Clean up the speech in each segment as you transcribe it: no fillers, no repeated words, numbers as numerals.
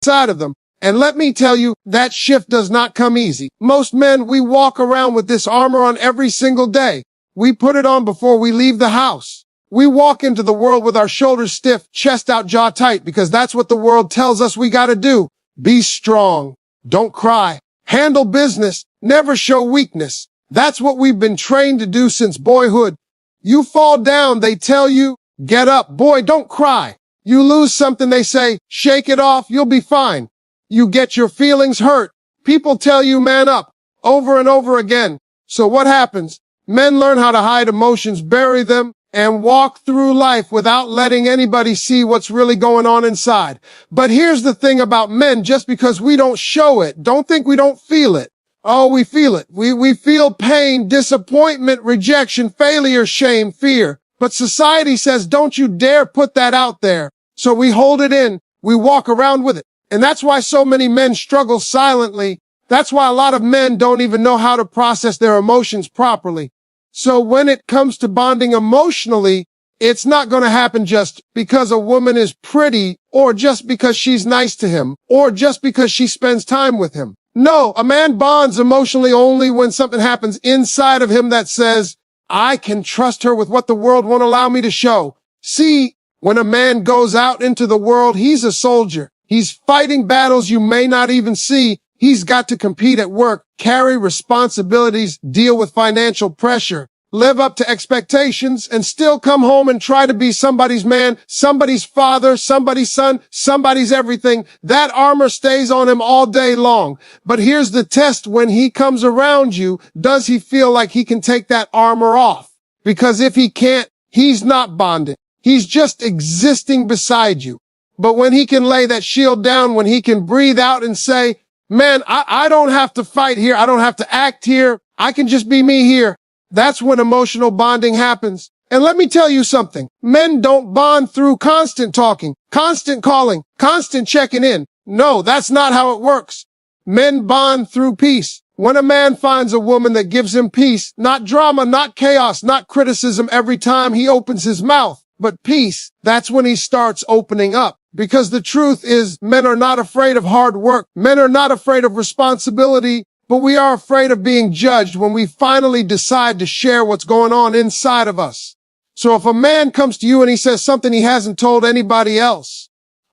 inside of them. And let me tell you, that shift does not come easy. Most men, we walk around with this armor on every single day. We put it on before we leave the house. We walk into the world with our shoulders stiff, chest out, jaw tight, because that's what the world tells us we gotta do. Be strong. Don't cry. Handle business. Never show weakness. That's what we've been trained to do since boyhood. You fall down, they tell you, get up. Boy, don't cry. You lose something, they say, shake it off, you'll be fine. You get your feelings hurt. People tell you man up, over and over again. So what happens? Men learn how to hide emotions, bury them, and walk through life without letting anybody see what's really going on inside. But here's the thing about men, just because we don't show it, don't think we don't feel it. Oh, we feel it. We feel pain, disappointment, rejection, failure, shame, fear. But society says, don't you dare put that out there. So we hold it in. We walk around with it. And that's why so many men struggle silently. That's why a lot of men don't even know how to process their emotions properly. So when it comes to bonding emotionally, it's not going to happen just because a woman is pretty, or just because she's nice to him, or just because she spends time with him. No, a man bonds emotionally only when something happens inside of him that says, I can trust her with what the world won't allow me to show. See, when a man goes out into the world, he's a soldier. He's fighting battles you may not even see. He's got to compete at work, carry responsibilities, deal with financial pressure, live up to expectations, and still come home and try to be somebody's man, somebody's father, somebody's son, somebody's everything. That armor stays on him all day long. But here's the test: when he comes around you, does he feel like he can take that armor off? Because if he can't, he's not bonding. He's just existing beside you. But when he can lay that shield down, when he can breathe out and say, man, I don't have to fight here. I don't have to act here. I can just be me here. That's when emotional bonding happens. And let me tell you something. Men don't bond through constant talking, constant calling, constant checking in. No, that's not how it works. Men bond through peace. When a man finds a woman that gives him peace, not drama, not chaos, not criticism every time he opens his mouth, but peace, that's when he starts opening up. Because the truth is, men are not afraid of hard work. Men are not afraid of responsibility, but we are afraid of being judged when we finally decide to share what's going on inside of us. So if a man comes to you and he says something he hasn't told anybody else,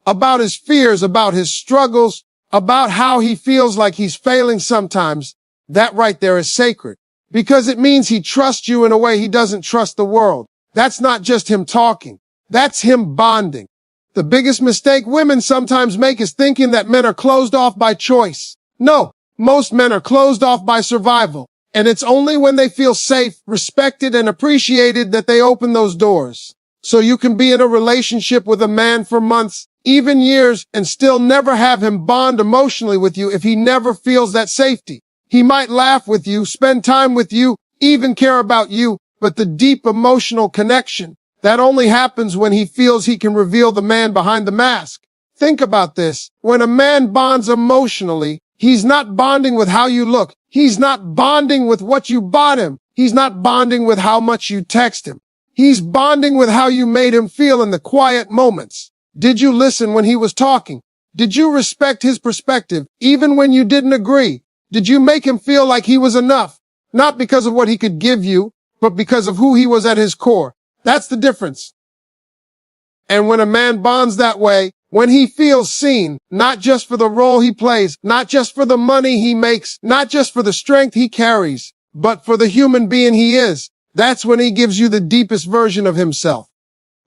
about his fears, about his struggles, about how he feels like he's failing sometimes, that right there is sacred. Because it means he trusts you in a way he doesn't trust the world. That's not just him talking. That's him bonding. The biggest mistake women sometimes make is thinking that men are closed off by choice. No, most men are closed off by survival. And it's only when they feel safe, respected, and appreciated that they open those doors. So you can be in a relationship with a man for months, even years, and still never have him bond emotionally with you if he never feels that safety. He might laugh with you, spend time with you, even care about you, but the deep emotional connection, that only happens when he feels he can reveal the man behind the mask. Think about this. When a man bonds emotionally, he's not bonding with how you look. He's not bonding with what you bought him. He's not bonding with how much you text him. He's bonding with how you made him feel in the quiet moments. Did you listen when he was talking? Did you respect his perspective, even when you didn't agree? Did you make him feel like he was enough? Not because of what he could give you, but because of who he was at his core. That's the difference. And when a man bonds that way, when he feels seen, not just for the role he plays, not just for the money he makes, not just for the strength he carries, but for the human being he is, that's when he gives you the deepest version of himself.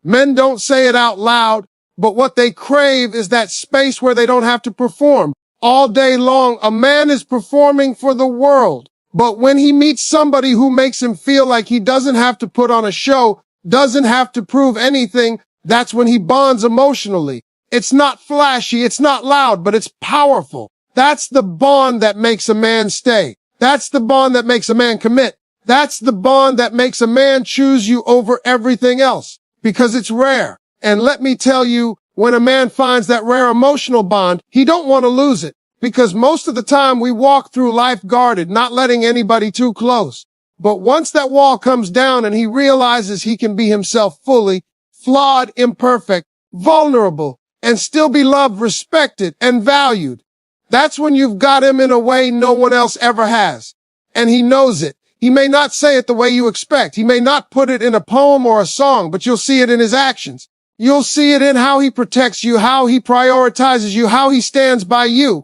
Men don't say it out loud, but what they crave is that space where they don't have to perform. All day long, a man is performing for the world. But when he meets somebody who makes him feel like he doesn't have to put on a show, doesn't have to prove anything, that's when he bonds emotionally. It's not flashy, it's not loud, but it's powerful. That's the bond that makes a man stay. That's the bond that makes a man commit. That's the bond that makes a man choose you over everything else, because it's rare. And let me tell you, when a man finds that rare emotional bond, he don't want to lose it, because most of the time we walk through life guarded, not letting anybody too close. But once that wall comes down and he realizes he can be himself fully, flawed, imperfect, vulnerable, and still be loved, respected, and valued. That's when you've got him in a way no one else ever has. And he knows it. He may not say it the way you expect. He may not put it in a poem or a song, but you'll see it in his actions. You'll see it in how he protects you, how he prioritizes you, how he stands by you.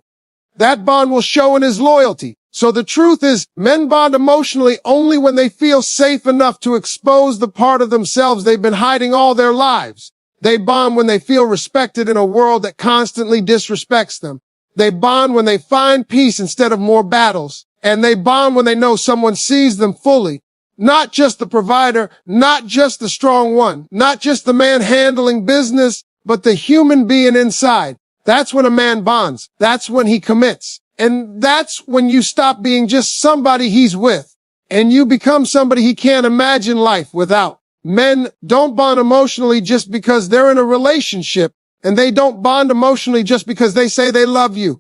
That bond will show in his loyalty. So the truth is, men bond emotionally only when they feel safe enough to expose the part of themselves they've been hiding all their lives. They bond when they feel respected in a world that constantly disrespects them. They bond when they find peace instead of more battles. And they bond when they know someone sees them fully. Not just the provider, not just the strong one, not just the man handling business, but the human being inside. That's when a man bonds. That's when he commits. And that's when you stop being just somebody he's with, and you become somebody he can't imagine life without. Men don't bond emotionally just because they're in a relationship, and they don't bond emotionally just because they say they love you.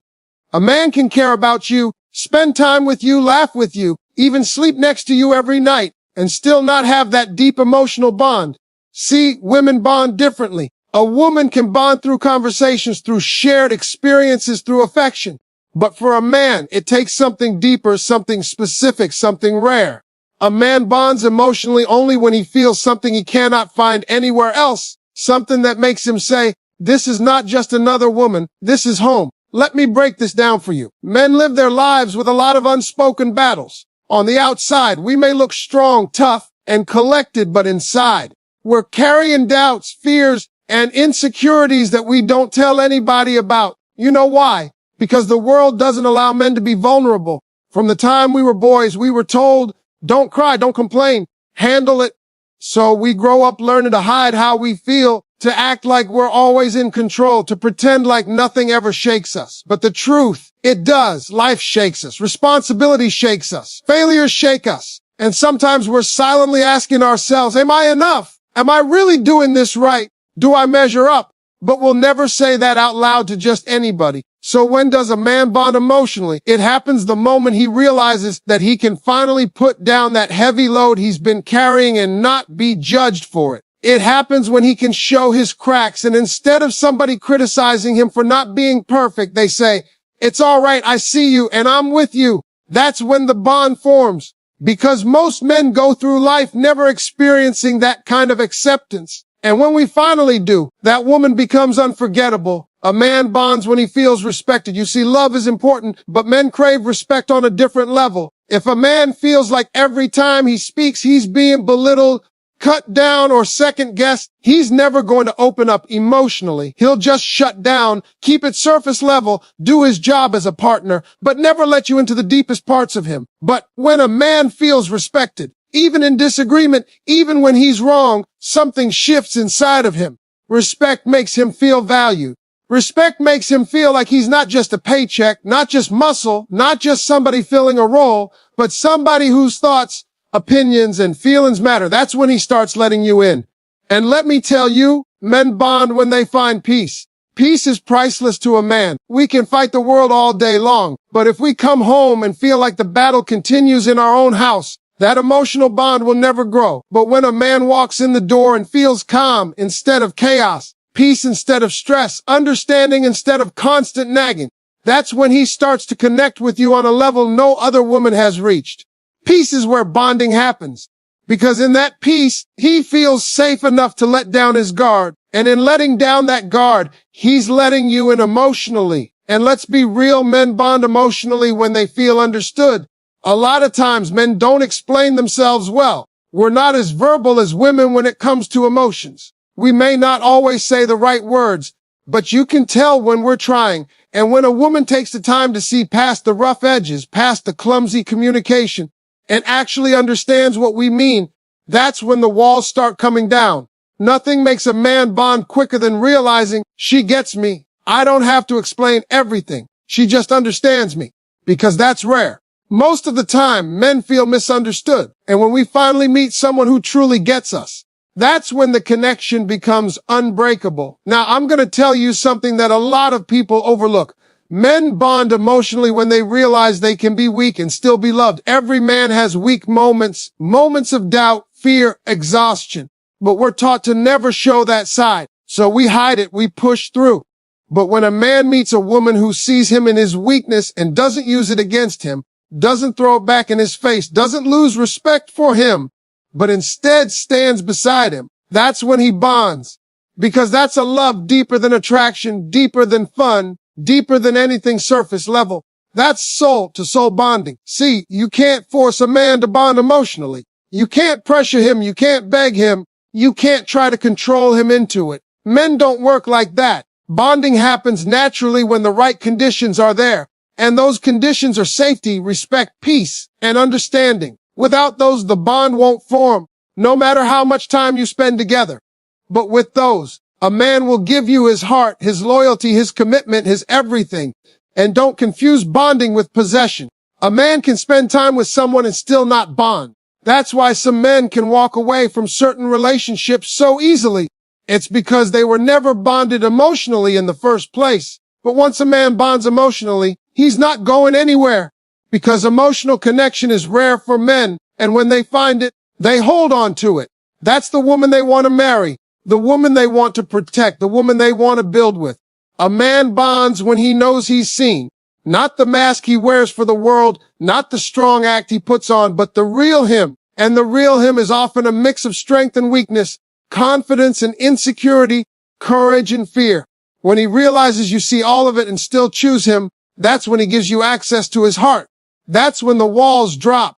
A man can care about you, spend time with you, laugh with you, even sleep next to you every night, and still not have that deep emotional bond. See, women bond differently. A woman can bond through conversations, through shared experiences, through affection. But for a man, it takes something deeper, something specific, something rare. A man bonds emotionally only when he feels something he cannot find anywhere else, something that makes him say, this is not just another woman, this is home. Let me break this down for you. Men live their lives with a lot of unspoken battles. On the outside, we may look strong, tough, and collected, but inside, we're carrying doubts, fears, and insecurities that we don't tell anybody about. You know why? Because the world doesn't allow men to be vulnerable. From the time we were boys, we were told, don't cry, don't complain, handle it. So we grow up learning to hide how we feel, to act like we're always in control, to pretend like nothing ever shakes us. But the truth, it does. Life shakes us. Responsibility shakes us. Failures shake us. And sometimes we're silently asking ourselves, am I enough? Am I really doing this right? Do I measure up? But we'll never say that out loud to just anybody. So when does a man bond emotionally? It happens the moment he realizes that he can finally put down that heavy load he's been carrying and not be judged for it. It happens when he can show his cracks, and instead of somebody criticizing him for not being perfect, they say, it's all right, I see you and I'm with you. That's when the bond forms. Because most men go through life never experiencing that kind of acceptance. And when we finally do, that woman becomes unforgettable. A man bonds when he feels respected. You see, love is important, but men crave respect on a different level. If a man feels like every time he speaks, he's being belittled, cut down, or second-guessed, he's never going to open up emotionally. He'll just shut down, keep it surface level, do his job as a partner, but never let you into the deepest parts of him. But when a man feels respected, even in disagreement, even when he's wrong, something shifts inside of him. Respect makes him feel valued. Respect makes him feel like he's not just a paycheck, not just muscle, not just somebody filling a role, but somebody whose thoughts, opinions, and feelings matter. That's when he starts letting you in. And let me tell you, men bond when they find peace. Peace is priceless to a man. We can fight the world all day long, but if we come home and feel like the battle continues in our own house, that emotional bond will never grow. But when a man walks in the door and feels calm instead of chaos, peace instead of stress, understanding instead of constant nagging, that's when he starts to connect with you on a level no other woman has reached. Peace is where bonding happens. Because in that peace, he feels safe enough to let down his guard. And in letting down that guard, he's letting you in emotionally. And let's be real, men bond emotionally when they feel understood. A lot of times men don't explain themselves well. We're not as verbal as women when it comes to emotions. We may not always say the right words, but you can tell when we're trying. And when a woman takes the time to see past the rough edges, past the clumsy communication, and actually understands what we mean, that's when the walls start coming down. Nothing makes a man bond quicker than realizing she gets me. I don't have to explain everything. She just understands me. Because that's rare. Most of the time, men feel misunderstood. And when we finally meet someone who truly gets us, that's when the connection becomes unbreakable. Now, I'm going to tell you something that a lot of people overlook. Men bond emotionally when they realize they can be weak and still be loved. Every man has weak moments, moments of doubt, fear, exhaustion. But we're taught to never show that side. So we hide it, we push through. But when a man meets a woman who sees him in his weakness and doesn't use it against him, doesn't throw it back in his face, doesn't lose respect for him, but instead stands beside him, that's when he bonds. Because that's a love deeper than attraction, deeper than fun, deeper than anything surface level. That's soul to soul bonding. See, you can't force a man to bond emotionally. You can't pressure him. You can't beg him. You can't try to control him into it. Men don't work like that. Bonding happens naturally when the right conditions are there. And those conditions are safety, respect, peace, and understanding. Without those, the bond won't form, no matter how much time you spend together. But with those, a man will give you his heart, his loyalty, his commitment, his everything. And don't confuse bonding with possession. A man can spend time with someone and still not bond. That's why some men can walk away from certain relationships so easily. It's because they were never bonded emotionally in the first place. But once a man bonds emotionally, he's not going anywhere. Because emotional connection is rare for men, and when they find it, they hold on to it. That's the woman they want to marry, the woman they want to protect, the woman they want to build with. A man bonds when he knows he's seen. Not the mask he wears for the world, not the strong act he puts on, but the real him. And the real him is often a mix of strength and weakness, confidence and insecurity, courage and fear. When he realizes you see all of it and still choose him, that's when he gives you access to his heart. That's when the walls drop.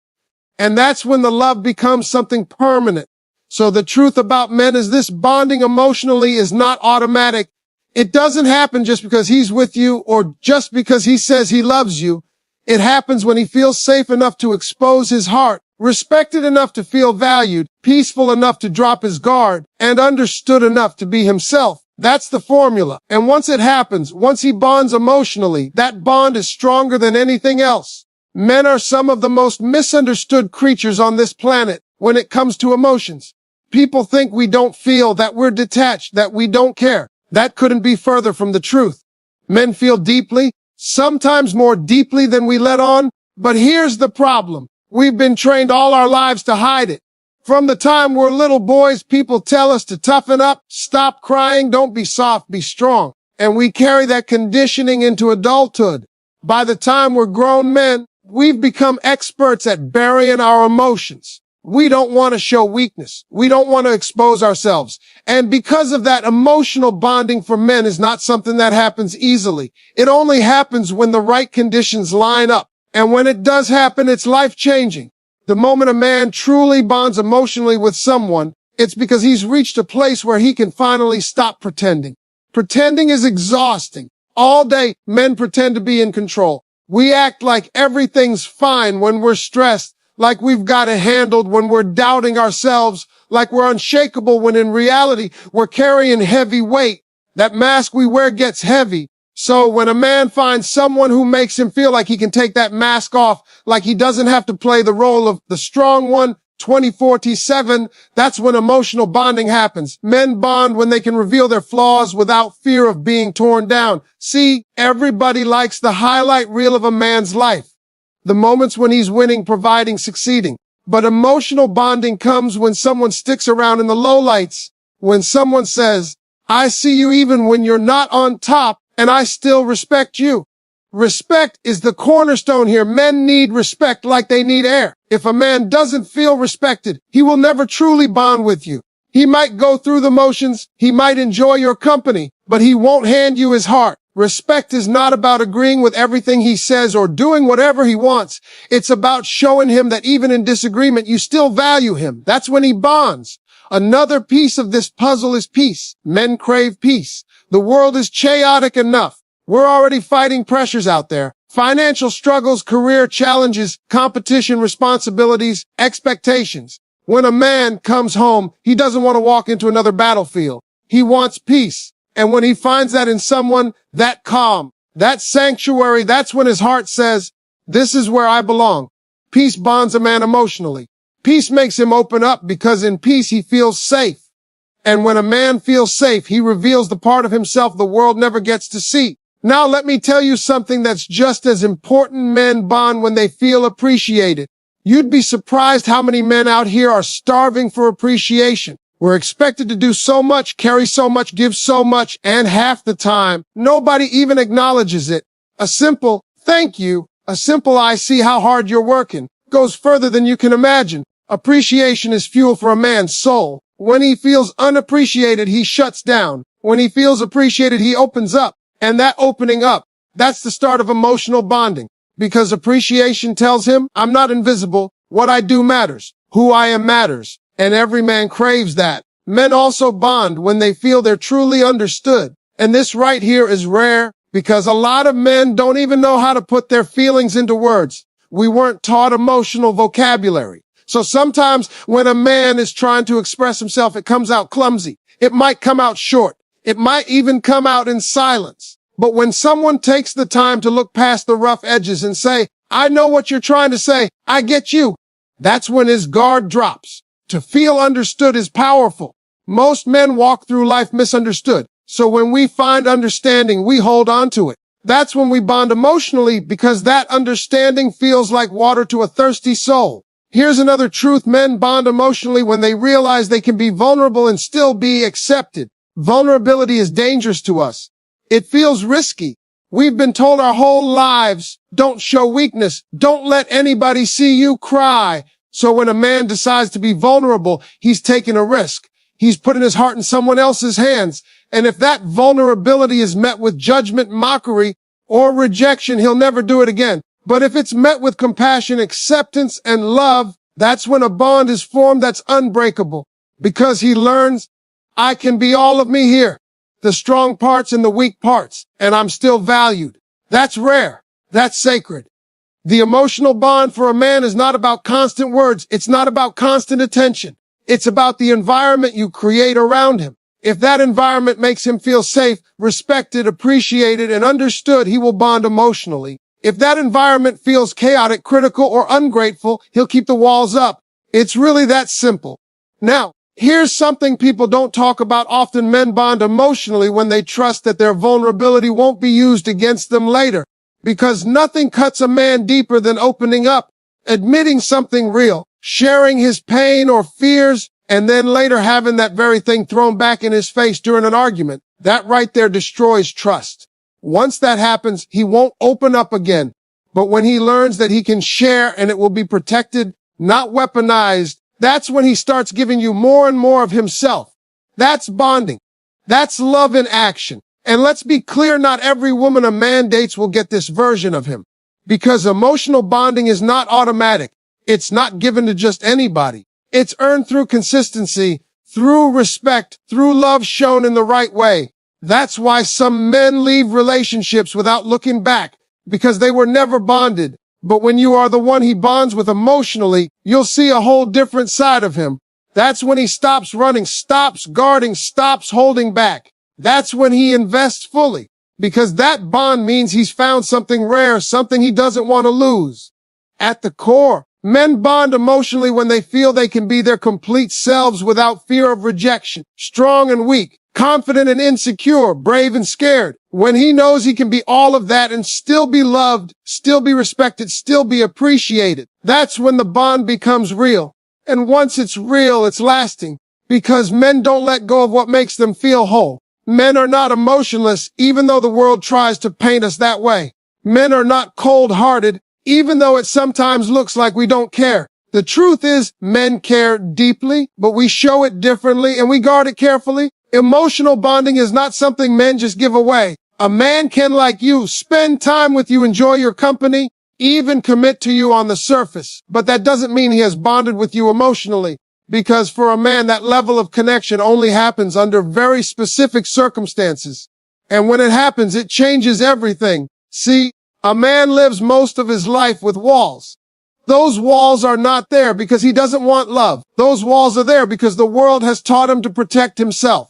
And that's when the love becomes something permanent. So the truth about men is this: bonding emotionally is not automatic. It doesn't happen just because he's with you or just because he says he loves you. It happens when he feels safe enough to expose his heart, respected enough to feel valued, peaceful enough to drop his guard, and understood enough to be himself. That's the formula. And once it happens, once he bonds emotionally, that bond is stronger than anything else. Men are some of the most misunderstood creatures on this planet when it comes to emotions. People think we don't feel, that we're detached, that we don't care. That couldn't be further from the truth. Men feel deeply, sometimes more deeply than we let on. But here's the problem. We've been trained all our lives to hide it. From the time we're little boys, people tell us to toughen up, stop crying, don't be soft, be strong. And we carry that conditioning into adulthood. By the time we're grown men, we've become experts at burying our emotions. We don't want to show weakness. We don't want to expose ourselves. And because of that, emotional bonding for men is not something that happens easily. It only happens when the right conditions line up. And when it does happen, it's life-changing. The moment a man truly bonds emotionally with someone, it's because he's reached a place where he can finally stop pretending. Pretending is exhausting. All day, men pretend to be in control. We act like everything's fine when we're stressed, like we've got it handled when we're doubting ourselves, like we're unshakable when in reality we're carrying heavy weight. That mask we wear gets heavy. So when a man finds someone who makes him feel like he can take that mask off, like he doesn't have to play the role of the strong one 24/7, that's when emotional bonding happens. Men bond when they can reveal their flaws without fear of being torn down. See, everybody likes the highlight reel of a man's life. The moments when he's winning, providing, succeeding. But emotional bonding comes when someone sticks around in the lowlights. When someone says, I see you even when you're not on top, and I still respect you. Respect is the cornerstone here. Men need respect like they need air. If a man doesn't feel respected, he will never truly bond with you. He might go through the motions, he might enjoy your company, but he won't hand you his heart. Respect is not about agreeing with everything he says or doing whatever he wants. It's about showing him that even in disagreement, you still value him. That's when he bonds. Another piece of this puzzle is peace. Men crave peace. The world is chaotic enough. We're already fighting pressures out there. Financial struggles, career challenges, competition, responsibilities, expectations. When a man comes home, he doesn't want to walk into another battlefield. He wants peace. And when he finds that in someone, that calm, that sanctuary, that's when his heart says, this is where I belong. Peace bonds a man emotionally. Peace makes him open up because in peace he feels safe. And when a man feels safe, he reveals the part of himself the world never gets to see. Now let me tell you something that's just as important. Men bond when they feel appreciated. You'd be surprised how many men out here are starving for appreciation. We're expected to do so much, carry so much, give so much, and half the time, nobody even acknowledges it. A simple thank you, a simple I see how hard you're working, goes further than you can imagine. Appreciation is fuel for a man's soul. When he feels unappreciated, he shuts down. When he feels appreciated, he opens up. And that opening up, that's the start of emotional bonding. Because appreciation tells him, I'm not invisible. What I do matters. Who I am matters. And every man craves that. Men also bond when they feel they're truly understood. And this right here is rare because a lot of men don't even know how to put their feelings into words. We weren't taught emotional vocabulary. So sometimes when a man is trying to express himself, it comes out clumsy. It might come out short. It might even come out in silence. But when someone takes the time to look past the rough edges and say, I know what you're trying to say. I get you. That's when his guard drops. To feel understood is powerful. Most men walk through life misunderstood. So when we find understanding, we hold on to it. That's when we bond emotionally because that understanding feels like water to a thirsty soul. Here's another truth. Men bond emotionally when they realize they can be vulnerable and still be accepted. Vulnerability is dangerous to us. It feels risky. We've been told our whole lives, don't show weakness. Don't let anybody see you cry. So when a man decides to be vulnerable, he's taking a risk. He's putting his heart in someone else's hands. And if that vulnerability is met with judgment, mockery, or rejection, he'll never do it again. But if it's met with compassion, acceptance, and love, that's when a bond is formed that's unbreakable. Because he learns, I can be all of me here, the strong parts and the weak parts, and I'm still valued. That's rare. That's sacred. The emotional bond for a man is not about constant words. It's not about constant attention. It's about the environment you create around him. If that environment makes him feel safe, respected, appreciated, and understood, he will bond emotionally. If that environment feels chaotic, critical, or ungrateful, he'll keep the walls up. It's really that simple. Now, here's something people don't talk about often. Men bond emotionally when they trust that their vulnerability won't be used against them later. Because nothing cuts a man deeper than opening up, admitting something real, sharing his pain or fears, and then later having that very thing thrown back in his face during an argument. That right there destroys trust. Once that happens, he won't open up again. But when he learns that he can share and it will be protected, not weaponized, that's when he starts giving you more and more of himself. That's bonding. That's love in action. And let's be clear, not every woman a man dates will get this version of him. Because emotional bonding is not automatic. It's not given to just anybody. It's earned through consistency, through respect, through love shown in the right way. That's why some men leave relationships without looking back, because they were never bonded. But when you are the one he bonds with emotionally, you'll see a whole different side of him. That's when he stops running, stops guarding, stops holding back. That's when he invests fully, because that bond means he's found something rare, something he doesn't want to lose. At the core, men bond emotionally when they feel they can be their complete selves without fear of rejection, strong and weak, confident and insecure, brave and scared. When he knows he can be all of that and still be loved, still be respected, still be appreciated, that's when the bond becomes real. And once it's real, it's lasting, because men don't let go of what makes them feel whole. Men are not emotionless, even though the world tries to paint us that way. Men are not cold-hearted, even though it sometimes looks like we don't care. The truth is, men care deeply, but we show it differently and we guard it carefully. Emotional bonding is not something men just give away. A man can, like you, spend time with you, enjoy your company, even commit to you on the surface. But that doesn't mean he has bonded with you emotionally. Because for a man, that level of connection only happens under very specific circumstances. And when it happens, it changes everything. See, a man lives most of his life with walls. Those walls are not there because he doesn't want love. Those walls are there because the world has taught him to protect himself.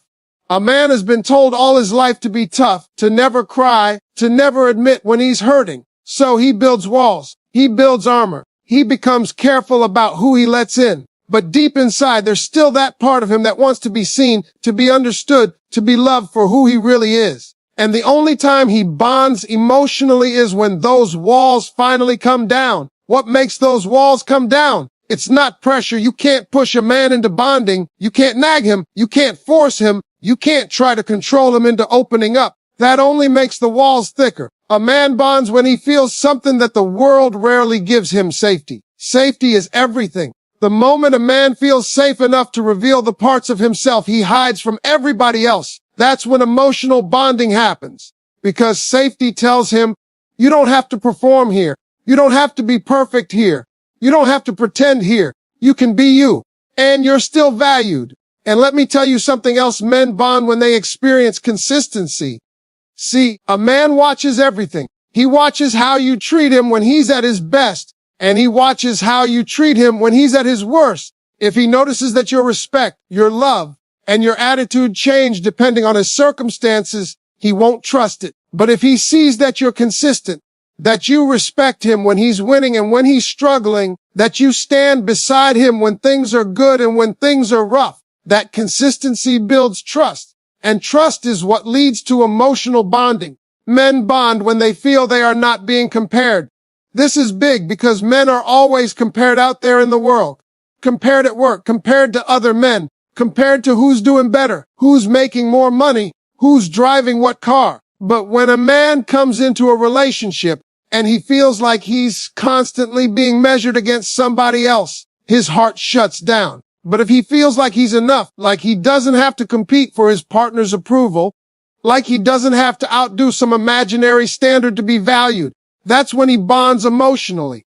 A man has been told all his life to be tough, to never cry, to never admit when he's hurting. So he builds walls. He builds armor. He becomes careful about who he lets in. But deep inside, there's still that part of him that wants to be seen, to be understood, to be loved for who he really is. And the only time he bonds emotionally is when those walls finally come down. What makes those walls come down? It's not pressure. You can't push a man into bonding. You can't nag him. You can't force him. You can't try to control him into opening up. That only makes the walls thicker. A man bonds when he feels something that the world rarely gives him: safety. Safety is everything. The moment a man feels safe enough to reveal the parts of himself he hides from everybody else, that's when emotional bonding happens. Because safety tells him, you don't have to perform here. You don't have to be perfect here. You don't have to pretend here. You can be you. And you're still valued. And let me tell you something else: men bond when they experience consistency. See, a man watches everything. He watches how you treat him when he's at his best, and he watches how you treat him when he's at his worst. If he notices that your respect, your love, and your attitude change depending on his circumstances, he won't trust it. But if he sees that you're consistent, that you respect him when he's winning and when he's struggling, that you stand beside him when things are good and when things are rough, that consistency builds trust. And trust is what leads to emotional bonding. Men bond when they feel they are not being compared. This is big because men are always compared out there in the world. Compared at work, compared to other men, compared to who's doing better, who's making more money, who's driving what car. But when a man comes into a relationship and he feels like he's constantly being measured against somebody else, his heart shuts down. But if he feels like he's enough, like he doesn't have to compete for his partner's approval, like he doesn't have to outdo some imaginary standard to be valued, that's when he bonds emotionally.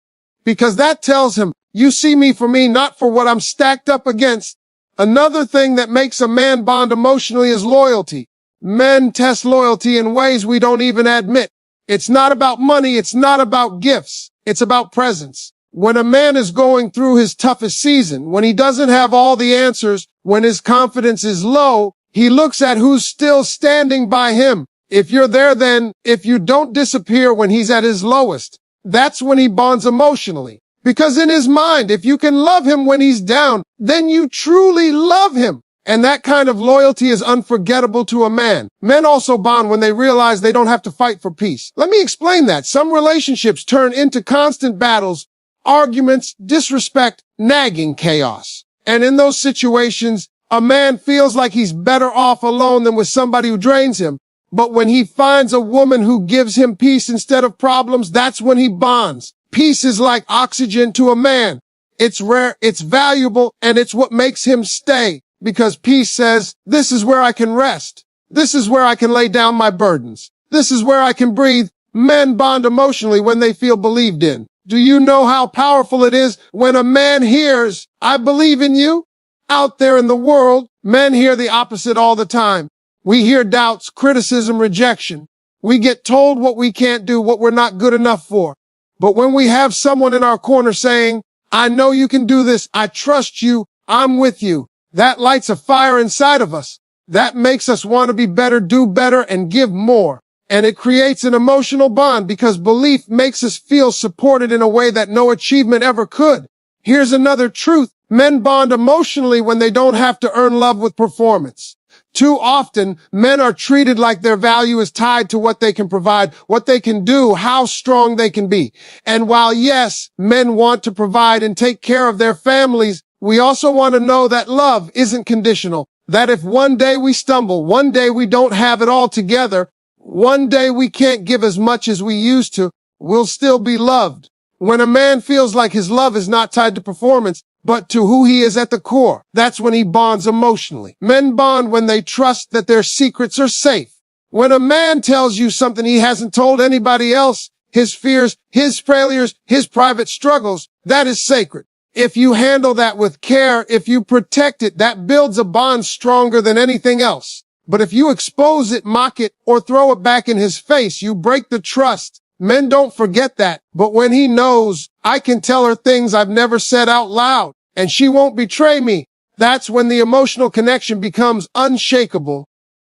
Because that tells him, you see me for me, not for what I'm stacked up against. Another thing that makes a man bond emotionally is loyalty. Men test loyalty in ways we don't even admit. It's not about money. It's not about gifts. It's about presence. When a man is going through his toughest season, when he doesn't have all the answers, when his confidence is low, he looks at who's still standing by him. If you're there, then if you don't disappear when he's at his lowest, that's when he bonds emotionally. Because in his mind, if you can love him when he's down, then you truly love him. And that kind of loyalty is unforgettable to a man. Men also bond when they realize they don't have to fight for peace. Let me explain that. Some relationships turn into constant battles, arguments, disrespect, nagging, chaos. And in those situations, a man feels like he's better off alone than with somebody who drains him. But when he finds a woman who gives him peace instead of problems, that's when he bonds. Peace is like oxygen to a man. It's rare, it's valuable, and it's what makes him stay. Because peace says, this is where I can rest. This is where I can lay down my burdens. This is where I can breathe. Men bond emotionally when they feel believed in. Do you know how powerful it is when a man hears, I believe in you? Out there in the world, men hear the opposite all the time. We hear doubts, criticism, rejection. We get told what we can't do, what we're not good enough for. But when we have someone in our corner saying, I know you can do this, I trust you, I'm with you, that lights a fire inside of us. That makes us want to be better, do better, and give more. And it creates an emotional bond because belief makes us feel supported in a way that no achievement ever could. Here's another truth. Men bond emotionally when they don't have to earn love with performance. Too often, men are treated like their value is tied to what they can provide, what they can do, how strong they can be. And while yes, men want to provide and take care of their families, we also want to know that love isn't conditional. That if one day we stumble, one day we don't have it all together, one day we can't give as much as we used to, we'll still be loved. When a man feels like his love is not tied to performance, but to who he is at the core, that's when he bonds emotionally. Men bond when they trust that their secrets are safe. When a man tells you something he hasn't told anybody else, his fears, his failures, his private struggles, that is sacred. If you handle that with care, if you protect it, that builds a bond stronger than anything else. But if you expose it, mock it, or throw it back in his face, you break the trust. Men don't forget that. But when he knows, I can tell her things I've never said out loud, and she won't betray me, that's when the emotional connection becomes unshakable.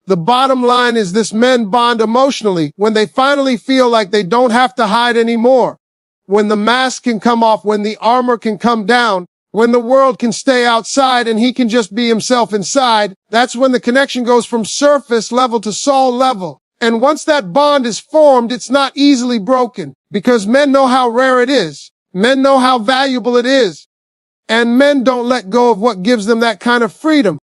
The bottom line is this: men bond emotionally when they finally feel like they don't have to hide anymore. When the mask can come off, when the armor can come down, when the world can stay outside and he can just be himself inside, that's when the connection goes from surface level to soul level. And once that bond is formed, it's not easily broken because men know how rare it is. Men know how valuable it is. And men don't let go of what gives them that kind of freedom.